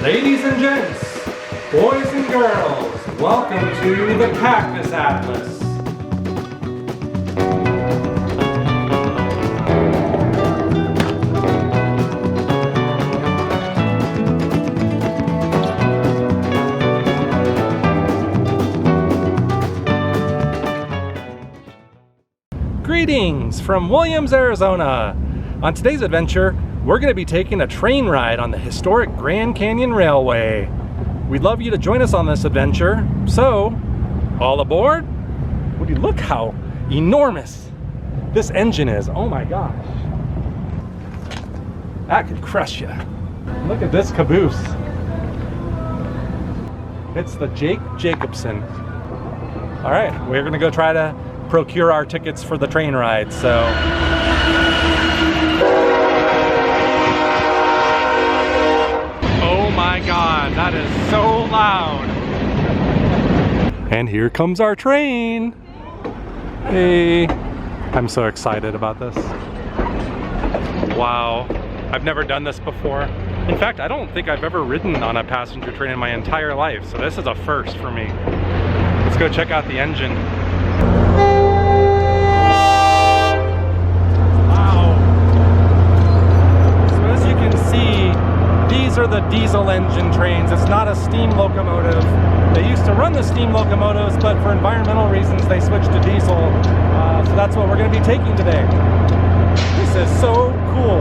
Ladies and gents, boys and girls, welcome to the Cactus Atlas. Greetings from Williams, Arizona. On today's adventure, we're going to be taking a train ride on the historic Grand Canyon Railway. We'd love you to join us on this adventure, so all aboard? Would you look how enormous this engine is? Oh my gosh. That could crush you. Look at this caboose. It's the Jake Jacobson. All right, we're going to go try to procure our tickets for the train ride, so. Oh my God, that is so loud. And here comes our train. Hey, I'm so excited about this. Wow, I've never done this before. In fact, I don't think I've ever ridden on a passenger train in my entire life, so this is a first for me. Let's go check out the engine. These are the diesel engine trains. It's not a steam locomotive. They used to run the steam locomotives, but for environmental reasons they switched to diesel. So that's what we're going to be taking today. This is so cool.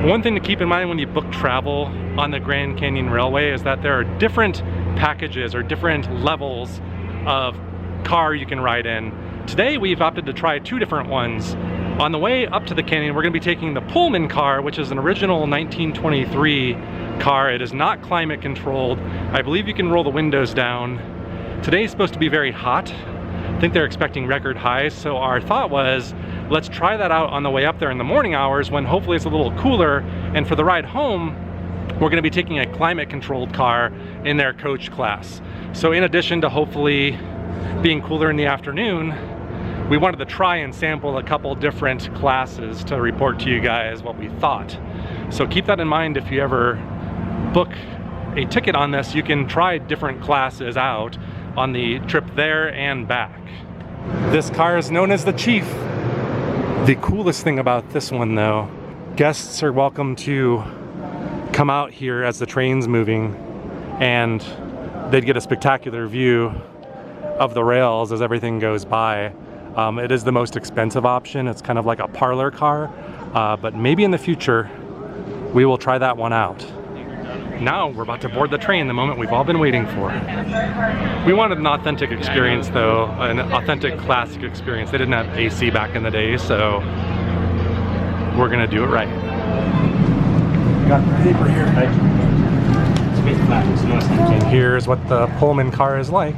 One thing to keep in mind when you book travel on the Grand Canyon Railway is that there are different packages or different levels of car you can ride in. Today we've opted to try two different ones. On the way up to the canyon, we're going to be taking the Pullman car, which is an original 1923 car. It is not climate controlled. I believe you can roll the windows down. Today's supposed to be very hot. I think they're expecting record highs, so our thought was, let's try that out on the way up there in the morning hours when hopefully it's a little cooler, and for the ride home, we're going to be taking a climate controlled car in their coach class. So in addition to hopefully being cooler in the afternoon, we wanted to try and sample a couple different classes to report to you guys what we thought. So keep that in mind if you ever book a ticket on this. You can try different classes out on the trip there and back. This car is known as the Chief. The coolest thing about this one though, guests are welcome to come out here as the train's moving, and they'd get a spectacular view of the rails as everything goes by. It is the most expensive option. It's kind of like a parlor car, but maybe in the future we will try that one out. Now we're about to board the train, the moment we've all been waiting for. We wanted an authentic experience though, an authentic classic experience. They didn't have AC back in the day, so we're gonna do it right. Got the paper here. And here's what the Pullman car is like.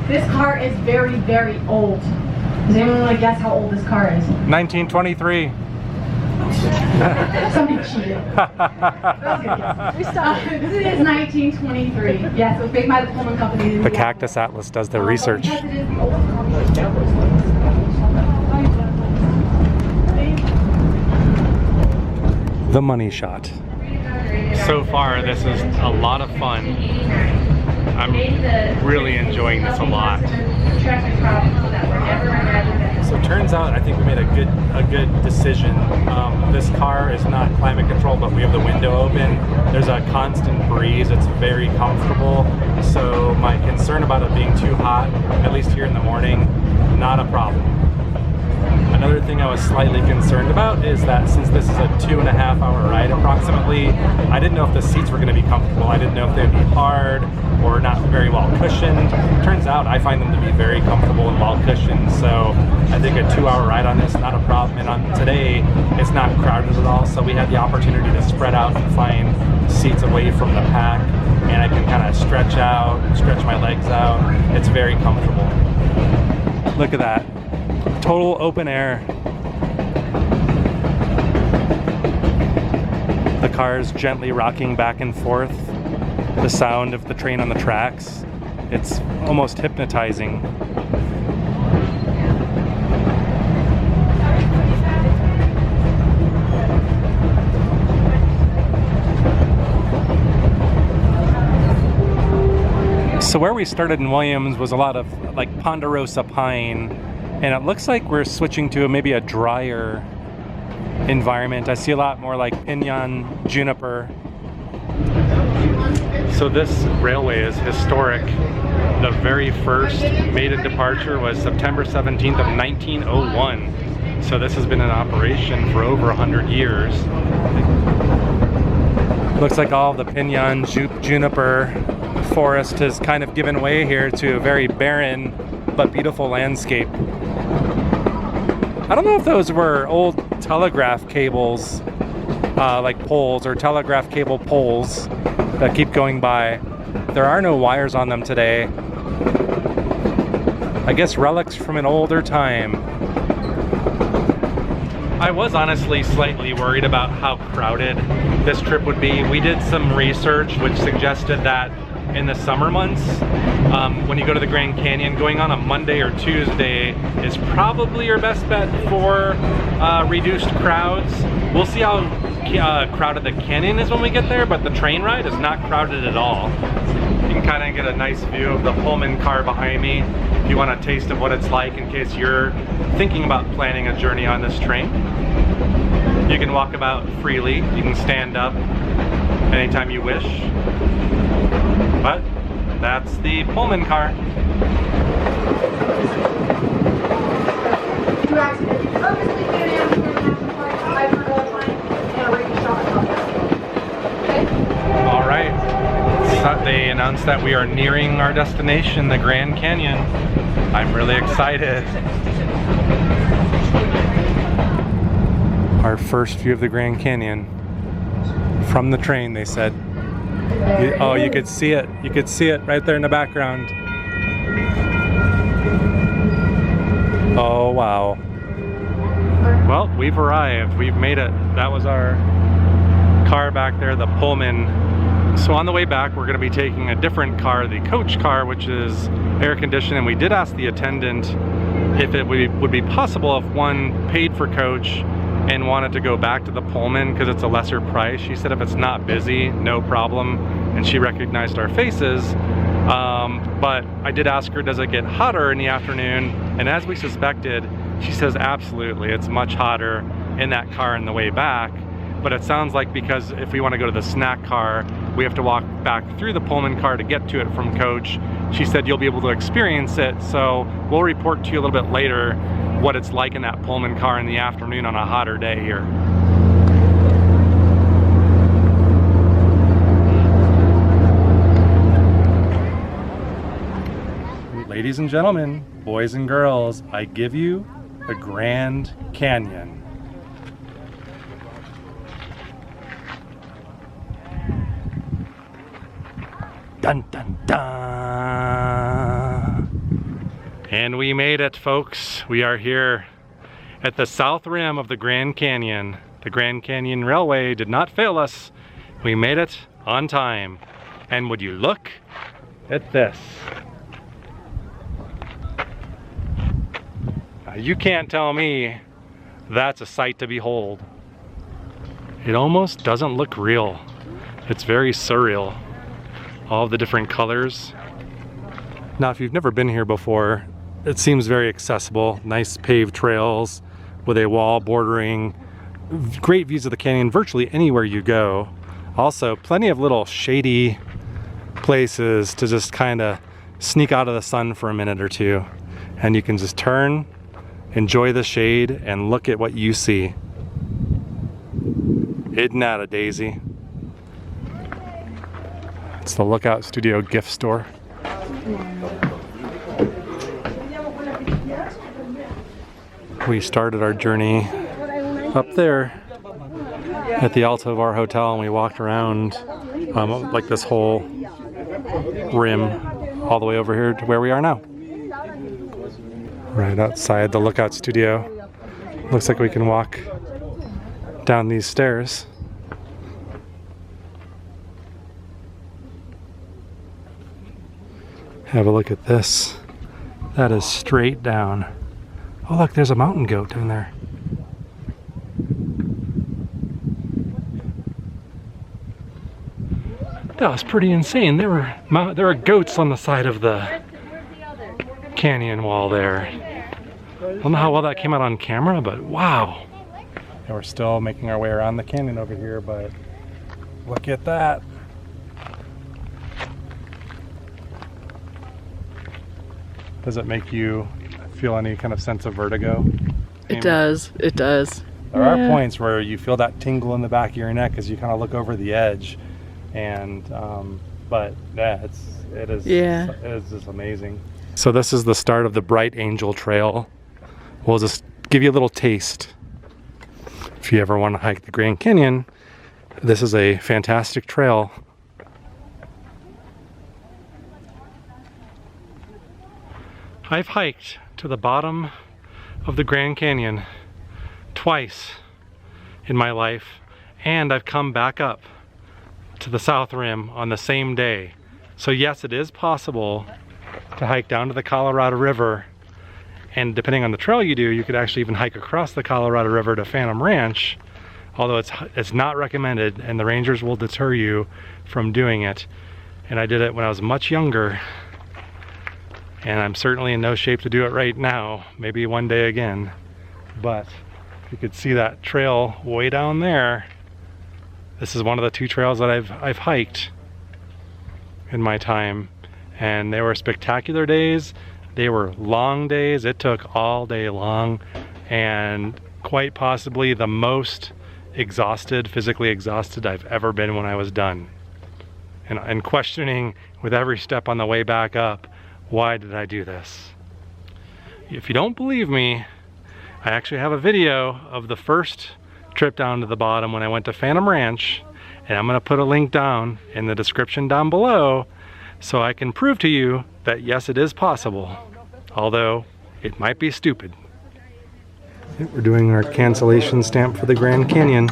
This car is very, very old. Does anyone want to guess how old this car is? 1923. Somebody cheated. That was a good guess. We started. This is 1923. Yes, it was made by the Pullman company. The Cactus Atlas does the research. Because it is the oldest car. The money shot. So far, this is a lot of fun. I'm really enjoying this a lot. So it turns out I think we made a good decision. This car is not climate controlled, but we have the window open. There's a constant breeze. It's very comfortable. So my concern about it being too hot, at least here in the morning, not a problem. Another thing I was slightly concerned about is that since this is a 2.5 hour ride approximately, I didn't know if the seats were going to be comfortable. I didn't know if they'd be hard or not very well cushioned. Turns out I find them to be very comfortable and well cushioned, so I think a 2-hour ride on this, not a problem. And on today, it's not crowded at all, so we had the opportunity to spread out and find seats away from the pack, and I can kind of stretch my legs out. It's very comfortable. Look at that. Total open air. The car is gently rocking back and forth. The sound of the train on the tracks. It's almost hypnotizing. So where we started in Williams was a lot of like ponderosa pine, and it looks like we're switching to maybe a drier environment. I see a lot more like pinyon, juniper. So this railway is historic. The very first maiden departure was September 17th of 1901. So this has been in operation for over 100 years. Looks like all the pinyon, juniper forest has kind of given way here to a very barren but beautiful landscape. I don't know if those were old telegraph cables, like poles or telegraph cable poles that keep going by. There are no wires on them today. I guess relics from an older time. I was honestly slightly worried about how crowded this trip would be. We did some research which suggested that in the summer months, when you go to the Grand Canyon, going on a Monday or Tuesday is probably your best bet for reduced crowds. We'll see how crowded the canyon is when we get there, but the train ride is not crowded at all. You can kind of get a nice view of the Pullman car behind me if you want a taste of what it's like in case you're thinking about planning a journey on this train. You can walk about freely, you can stand up anytime you wish, but that's the Pullman car. All right, so they announced that we are nearing our destination, the Grand Canyon. I'm really excited. Our first view of the Grand Canyon from the train, they said. Oh, you could see it. You could see it right there in the background. Oh, wow. Well, we've arrived. We've made it. That was our car back there, the Pullman. So on the way back, we're going to be taking a different car, the coach car, which is air conditioned. And we did ask the attendant if it would be possible if one paid for coach and wanted to go back to the Pullman because it's a lesser price. She said if it's not busy, no problem, and she recognized our faces. But I did ask her, does it get hotter in the afternoon? And as we suspected, she says absolutely, it's much hotter in that car on the way back. But it sounds like because if we want to go to the snack car, we have to walk back through the Pullman car to get to it from coach. She said you'll be able to experience it, so we'll report to you a little bit later what it's like in that Pullman car in the afternoon on a hotter day here. Ladies and gentlemen, boys and girls, I give you the Grand Canyon. Dun dun dun! And we made it, folks. We are here at the south rim of the Grand Canyon. The Grand Canyon Railway did not fail us. We made it on time. And would you look at this? You can't tell me that's a sight to behold. It almost doesn't look real. It's very surreal. All the different colors. Now, if you've never been here before, it seems very accessible. Nice paved trails with a wall bordering. Great views of the canyon virtually anywhere you go. Also, plenty of little shady places to just kind of sneak out of the sun for a minute or two. And you can just turn, enjoy the shade, and look at what you see. Isn't that a daisy? It's the Lookout Studio gift store. We started our journey up there at the Alto Bar Hotel, and we walked around like this whole rim all the way over here to where we are now. Right outside the Lookout Studio. Looks like we can walk down these stairs. Have a look at this. That is straight down. Oh look, there's a mountain goat down there. That was pretty insane. There were goats on the side of the canyon wall there. I don't know how well that came out on camera, but wow. And we're still making our way around the canyon over here, but look at that. Does it make you feel any kind of sense of vertigo? It does. It does. There are points where you feel that tingle in the back of your neck as you kind of look over the edge, and but yeah, it is just amazing. So this is the start of the Bright Angel Trail. We'll just give you a little taste. If you ever want to hike the Grand Canyon, this is a fantastic trail. I've hiked to the bottom of the Grand Canyon twice in my life, and I've come back up to the South Rim on the same day. So yes, it is possible to hike down to the Colorado River, and depending on the trail you do, you could actually even hike across the Colorado River to Phantom Ranch, although it's not recommended and the rangers will deter you from doing it. And I did it when I was much younger, and I'm certainly in no shape to do it right now, maybe one day again. But you could see that trail way down there. This is one of the 2 trails that I've hiked in my time, and they were spectacular days. They were long days. It took all day long, and quite possibly the most exhausted, physically exhausted I've ever been when I was done. And questioning with every step on the way back up, why did I do this? If you don't believe me, I actually have a video of the first trip down to the bottom when I went to Phantom Ranch, and I'm gonna put a link down in the description down below so I can prove to you that yes, it is possible, although it might be stupid. We're doing our cancellation stamp for the Grand Canyon.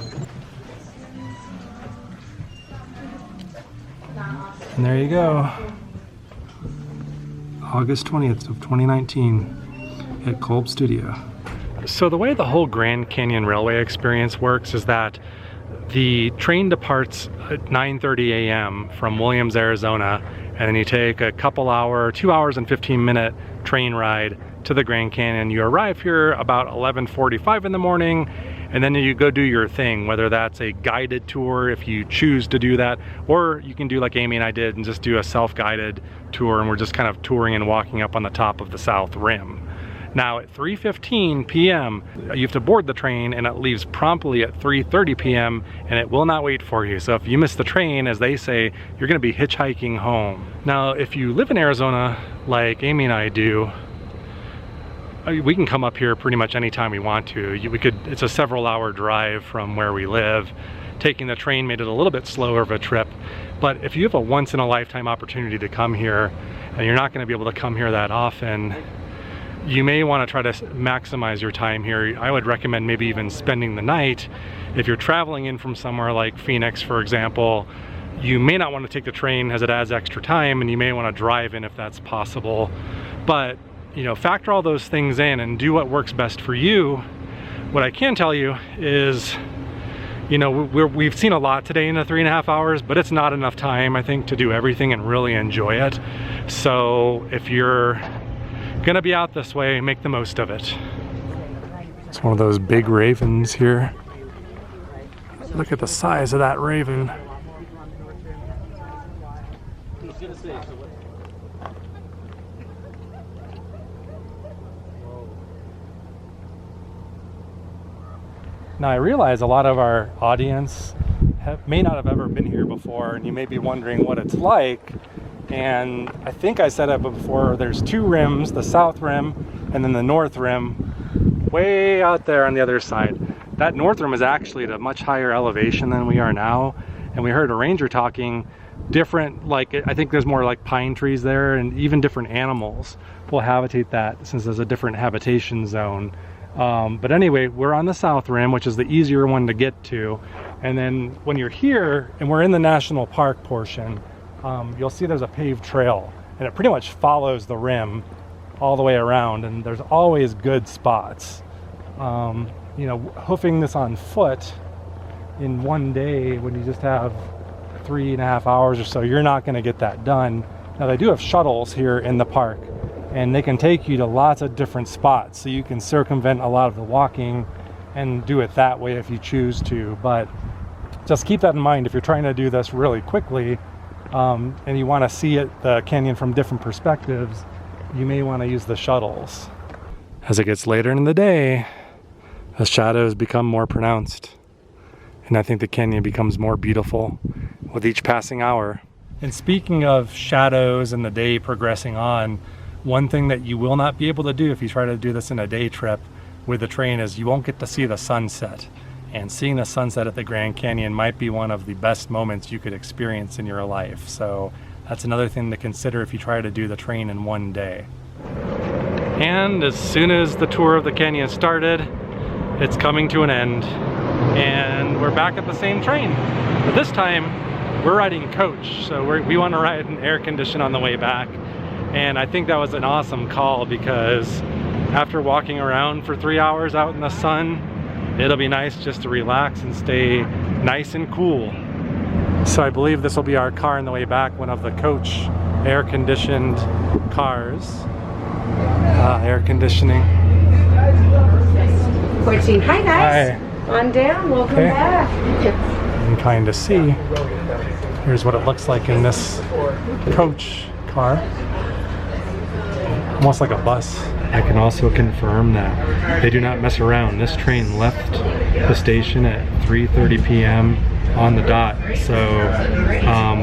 And there you go. August 20th of 2019 at Kolb Studio. So the way the whole Grand Canyon Railway experience works is that the train departs at 9:30 a.m. from Williams, Arizona, and then you take a 2 hours and 15-minute train ride to the Grand Canyon. You arrive here about 11:45 in the morning, and then you go do your thing, whether that's a guided tour if you choose to do that, or you can do like Amy and I did and just do a self-guided tour, and we're just kind of touring and walking up on the top of the South Rim. Now at 3:15 p.m. you have to board the train, and it leaves promptly at 3:30 p.m. and it will not wait for you. So if you miss the train, as they say, you're gonna be hitchhiking home. Now if you live in Arizona like Amy and I do, we can come up here pretty much anytime we want to. It's a several-hour drive from where we live. Taking the train made it a little bit slower of a trip, but if you have a once-in-a-lifetime opportunity to come here, and you're not gonna be able to come here that often, you may want to try to maximize your time here. I would recommend maybe even spending the night. If you're traveling in from somewhere like Phoenix, for example, you may not want to take the train as it adds extra time, and you may want to drive in if that's possible. But, you know, factor all those things in and do what works best for you. What I can tell you is, you know, we've seen a lot today in the 3.5 hours, but it's not enough time, I think, to do everything and really enjoy it. So if you're gonna be out this way, make the most of it. It's one of those big ravens here. Look at the size of that raven. Now I realize a lot of our audience may not have ever been here before, and you may be wondering what it's like. And I think I said it before, there's 2 rims, the South Rim and then the North Rim, way out there on the other side. That North Rim is actually at a much higher elevation than we are now. And we heard a ranger talking different, like, I think there's more like pine trees there, and even different animals will habitate that since there's a different habitation zone. But anyway, we're on the South Rim, which is the easier one to get to. And then when you're here, and we're in the national park portion, you'll see there's a paved trail, and it pretty much follows the rim all the way around, and there's always good spots. You know, hoofing this on foot in one day when you just have 3.5 hours or so, you're not going to get that done. Now they do have shuttles here in the park, and they can take you to lots of different spots, so you can circumvent a lot of the walking and do it that way if you choose to. But just keep that in mind if you're trying to do this really quickly, and you want to see the canyon from different perspectives, you may want to use the shuttles. As it gets later in the day, the shadows become more pronounced, and I think the canyon becomes more beautiful with each passing hour. And speaking of shadows and the day progressing on, one thing that you will not be able to do if you try to do this in a day trip with the train is you won't get to see the sunset. And seeing the sunset at the Grand Canyon might be one of the best moments you could experience in your life. So that's another thing to consider if you try to do the train in one day. And as soon as the tour of the canyon started, it's coming to an end. And we're back at the same train. But this time, we're riding coach. So we want to ride an air condition on the way back. And I think that was an awesome call, because after walking around for 3 hours out in the sun, it'll be nice just to relax and stay nice and cool. So I believe this will be our car on the way back, one of the coach air-conditioned cars. Air conditioning. 14. Hi guys. Hi. On down. Welcome back. You can kind of see. Here's what it looks like in this coach car. Almost like a bus. I can also confirm that they do not mess around. This train left the station at 3:30 p.m. on the dot, so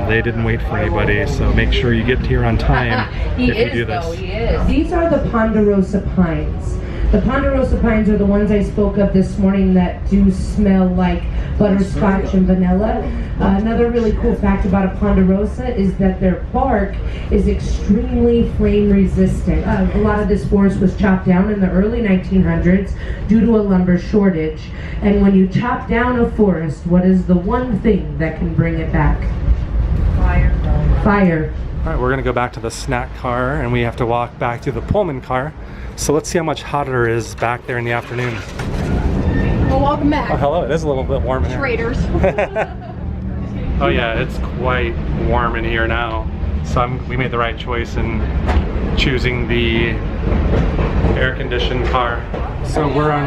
they didn't wait for anybody. So make sure you get here on time if you do this. He is. These are the Ponderosa pines. The Ponderosa pines are the ones I spoke of this morning that do smell like butterscotch and vanilla. Another really cool fact about a Ponderosa is that their bark is extremely flame resistant. A lot of this forest was chopped down in the early 1900s due to a lumber shortage. And when you chop down a forest, what is the one thing that can bring it back? Fire. Fire. All right, we're gonna go back to the snack car, and we have to walk back to the Pullman car. So let's see how much hotter it is back there in the afternoon. Well, welcome back. Oh, hello. It is a little bit warm in here. Traders. Oh yeah, it's quite warm in here now. So we made the right choice in choosing the air-conditioned car. So we're on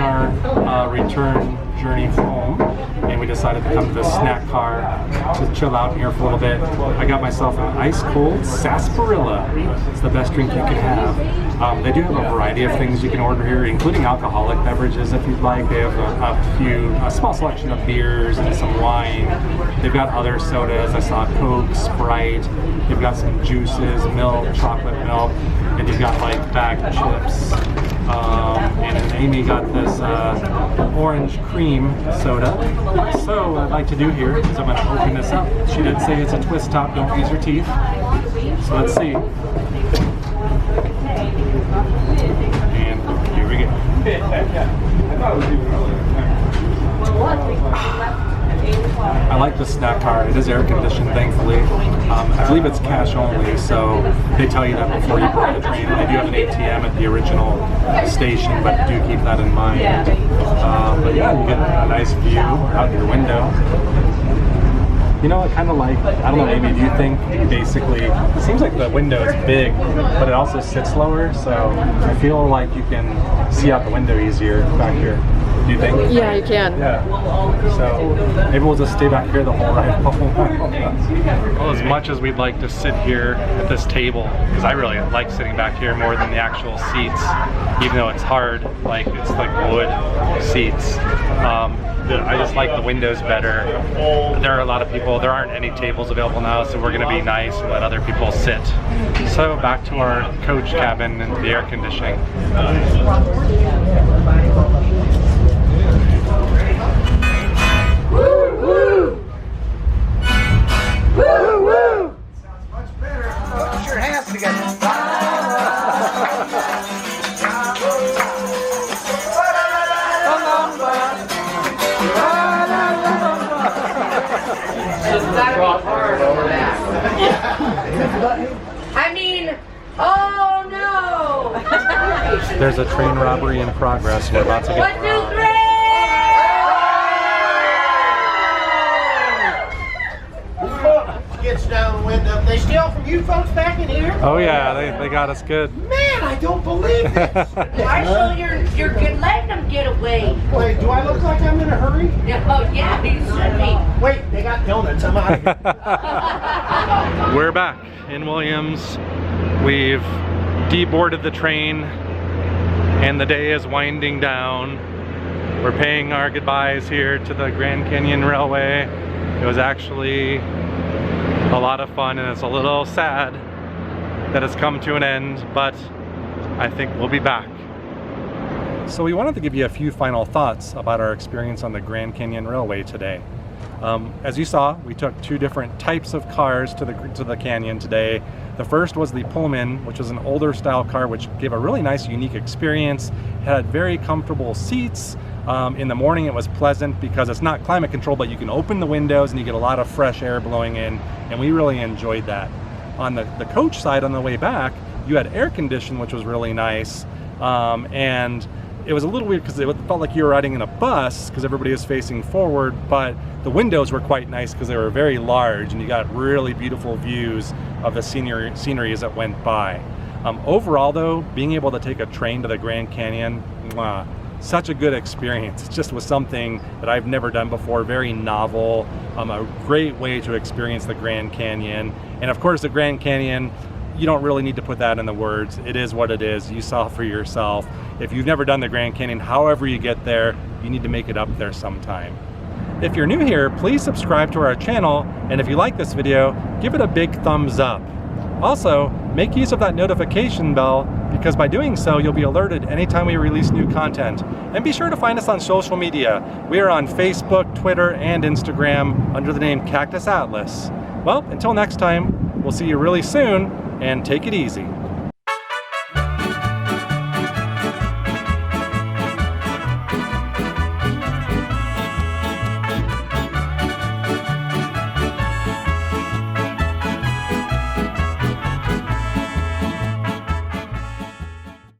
our return journey home, and we decided to come to the snack car to chill out here for a little bit. I got myself an ice-cold sarsaparilla. It's the best drink you can have. They do have a variety of things you can order here, including alcoholic beverages if you'd like. They have a small selection of beers and some wine. They've got other sodas. I saw Coke, Sprite. They've got some juices, milk, chocolate milk, and you've got like bagged chips. And Amy got this orange cream soda. So what I'd like to do here is I'm going to open this up. She did say it's a twist top, don't use your teeth. So let's see. And here we go. I like the snack car. It is air conditioned, thankfully. I believe it's cash only, so they tell you that before you board the train. They do have an ATM at the original station, but do keep that in mind. But yeah, you get a nice view out your window. You know, I kind of like, I don't know, Amy, do you think basically, it seems like the window is big, but it also sits lower, so I feel like you can see out the window easier back here. Do you think? Yeah, you can. Yeah. So maybe we'll just stay back here the whole ride. Well, as much as we'd like to sit here at this table, because I really like sitting back here more than the actual seats, even though it's hard, like it's like wood seats. I just like the windows better. There are a lot of people, there aren't any tables available now, so we're gonna be nice and let other people sit. So back to our coach cabin and the air conditioning. Woo woo! Woo woo! Sounds much better. Put your hands together. I mean, oh no! There's a train robbery in progress. We're about to get 1, 2, 3! steal from you folks back in here? Oh yeah, they got us good. Man, I don't believe this. Marshall, you're good letting them get away. Wait, do I look like I'm in a hurry? Oh, yeah, you should be. Wait, they got donuts. I'm out of here. We're back in Williams. We've deboarded the train and the day is winding down. We're paying our goodbyes here to the Grand Canyon Railway. It was actually a lot of fun, and it's a little sad that it's come to an end, but I think we'll be back. So we wanted to give you a few final thoughts about our experience on the Grand Canyon Railway today. As you saw, we took two different types of cars to the canyon today. The first was the Pullman, which is an older style car which gave a really nice, unique experience. It had very comfortable seats. In the morning it was pleasant because it's not climate controlled, but you can open the windows and you get a lot of fresh air blowing in, and we really enjoyed that. On the coach side, on the way back, you had air conditioning, which was really nice, and it was a little weird because it felt like you were riding in a bus because everybody was facing forward, but the windows were quite nice because they were very large and you got really beautiful views of the scenery as it went by. Overall though, being able to take a train to the Grand Canyon, mwah, such a good experience. It just was something that I've never done before, very novel, a great way to experience the Grand Canyon. And of course the Grand Canyon, you don't really need to put that in the words. It is what it is. You saw for yourself. If you've never done the Grand Canyon, however you get there, you need to make it up there sometime. If you're new here, please subscribe to our channel, and if you like this video, give it a big thumbs up. Also, make use of that notification bell, because by doing so, you'll be alerted anytime we release new content. And be sure to find us on social media. We are on Facebook, Twitter, and Instagram under the name Cactus Atlas. Well, until next time, we'll see you really soon, and take it easy.